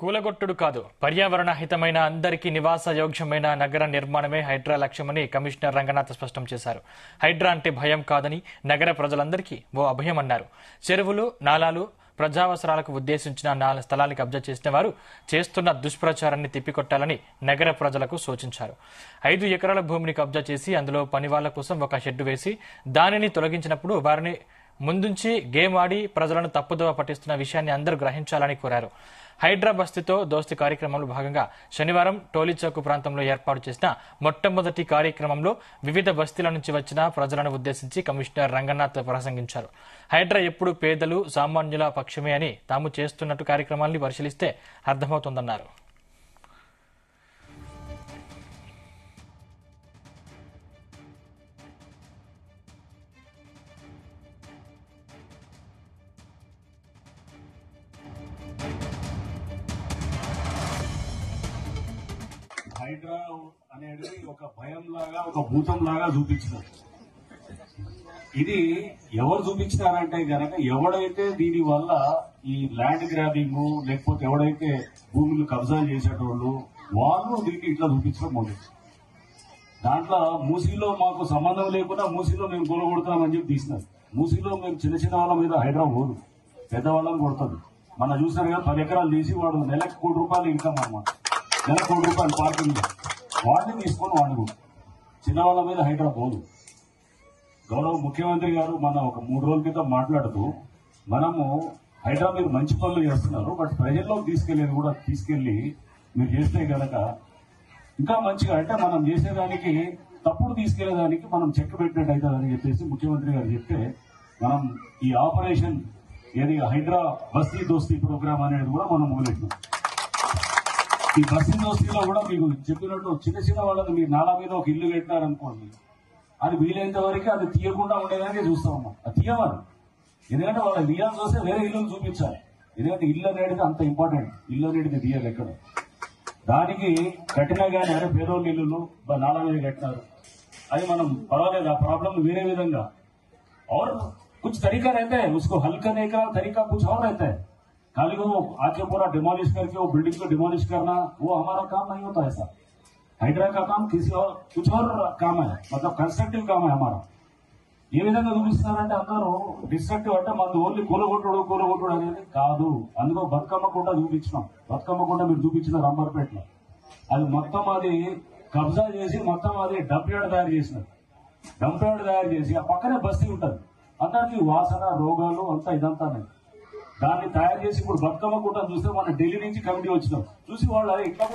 కూలగొట్టుడు కాదు, పర్యావరణ హితమైన అందరికీ నివాస యోగ్యమైన నగర నిర్మాణమే హైడ్రా లక్ష్యమని కమిషనర్ రంగనాథ్ స్పష్టం చేశారు. హైడ్రా అంటే భయం కాదని, నగర ప్రజలందరికీ ఓ అభయం అన్నారు. చెరువులు, నాలాలు ప్రజావసరాలకు ఉద్దేశించిన స్థలాన్ని కబ్జా చేసిన వారు చేస్తున్న దుష్ప్రచారాన్ని తిప్పికొట్టాలని నగర ప్రజలకు సూచించారు. 5 ఎకరాల భూమిని కబ్జా చేసి అందులో పనివాళ్ల కోసం ఒక షెడ్డు వేసి దానిని తొలగించినప్పుడు వారిని ముందుంచి గేమ్ ఆడి ప్రజలను తప్పుదోవ పట్టిస్తున్న విషయాన్ని అందరూ గ్రహించాలని కోరారు. హైడ్రా బస్తీతో దోస్తీ కార్యక్రమంలో భాగంగా శనివారం టోలీచౌక్ ప్రాంతంలో ఏర్పాటు చేసిన మొట్టమొదటి కార్యక్రమంలో వివిధ బస్తీల నుంచి వచ్చిన ప్రజలను ఉద్దేశించి కమిషనర్ రంగనాథ్ ప్రసంగించారు. హైడ్రా ఎప్పుడు పేదలు, సామాన్యుల పక్షమే అని తాము చేస్తున్నట్టు కార్యక్రమాన్ని పరిశీలిస్తే అర్థమవుతోందన్నారు. హైడ్రా అనేది ఒక భయం లాగా, ఒక భూతం లాగా చూపించినారు. ఇది ఎవరు చూపించినారంటే గనక ఎవడైతే దీని వల్ల ఈ ల్యాండ్ గ్రాబింగ్ లేకపోతే ఎవడైతే భూములు కబ్జా చేసేటోళ్ళు వాళ్ళు దీన్ని ఇట్లా చూపించడం మొదలు. దాంట్లో మూసీలో మాకు సంబంధం లేకుండా మూసీలో మేము కొలగొడతామని చెప్పి తీసినారు. మూసీలో మేము చిన్న చిన్న వాళ్ళ మీద హైడ్రా పోదు, పెద్దవాళ్ళని కొడుతుంది. మనం చూసినారు కదా, 10 ఎకరాలు తీసి వాడు నెలకు ₹1 ఇన్కమ్ అన్నమాట. నెలకు ₹1 పార్కింగ్ వాడిని తీసుకొని వాడు చిన్నవాళ్ళ మీద హైడ్రా పోదు. గౌరవ ముఖ్యమంత్రి గారు మన ఒక 3 రోజుల క్రితం మాట్లాడుతూ మనము హైడ్రా మీరు మంచి పనులు చేస్తున్నారు, బట్ ప్రజల్లోకి తీసుకెళ్లేది కూడా తీసుకెళ్లి మీరు చేస్తే గనక ఇంకా మంచిగా, అంటే మనం చేసేదానికి తప్పుడు తీసుకెళ్లేదానికి మనం చెక్ పెట్టినట్టు అవుతుందని చెప్పేసి ముఖ్యమంత్రి గారు చెప్తే మనం ఈ ఆపరేషన్ ఏది హైడ్రా బస్తీ దోస్తీ ప్రోగ్రామ్ అనేది కూడా మనం మొదలెట్టినాం. ఈ బస్తీ దోస్తీలో కూడా మీకు చెప్పినట్టు చిన్న చిన్న వాళ్ళని మీరు నాలా మీద ఒక ఇల్లు కట్టినారనుకోండి, అది వీలైనంత వరకు అది తీయకుండా ఉండేదానికి చూస్తా ఉన్నాం. అది తీయవాలి, ఎందుకంటే వాళ్ళకి తీయాల్సి వస్తే వేరే ఇల్లును చూపించాలి. ఎందుకంటే ఇల్లు అనేది అంత ఇంపార్టెంట్. ఇల్లు అనేది తీయాలి ఎక్కడ దానికి కట్టినా కానీ అరే పేదోళ్ళు ఇల్లులు నాలా మీద కట్టినారు, అది మనం పర్వాలేదు, ఆ ప్రాబ్లం వేరే విధంగా और कुछ तरीका रहता है उसको हल करने का, तरीका कुछ और रहता है. खाली वो आके पूरा डिमोलिश करके वो बिल्डिंग को डिमोलिश करना वो हमारा काम नहीं होता. ऐसा हाइड्रा का काम किसी और कुछ और काम है, मतलब कंस्ट्रक्टिव काम है हमारा. ఏ విధంగా చూపిస్తున్నారంటే అందరూ డిస్ట్రక్టివ్ అంటే మన ఓన్లీ కూలగొట్టుడు అనేది కాదు. అందులో బతుకమ్మ కుంట చూపించినాం. బతుకమ్మ కుంట మీరు చూపించిన రంబర్పేటలో అది మొత్తం అది కబ్జా చేసి మొత్తం అది డంప్ యార్డ్ తయారు చేసినారు. డంప్ యార్డ్ తయారు చేసి ఆ పక్కనే బస్తీ ఉంటుంది. అందరికి వాసన, రోగాలు అంతా ఇదంతా దాన్ని తయారు చేసి ఇప్పుడు బతుకమ్మ కుంట చూస్తే మన ఢిల్లీ నుంచి కమిటీ వచ్చినాం చూసి వాళ్ళు ఇట్లా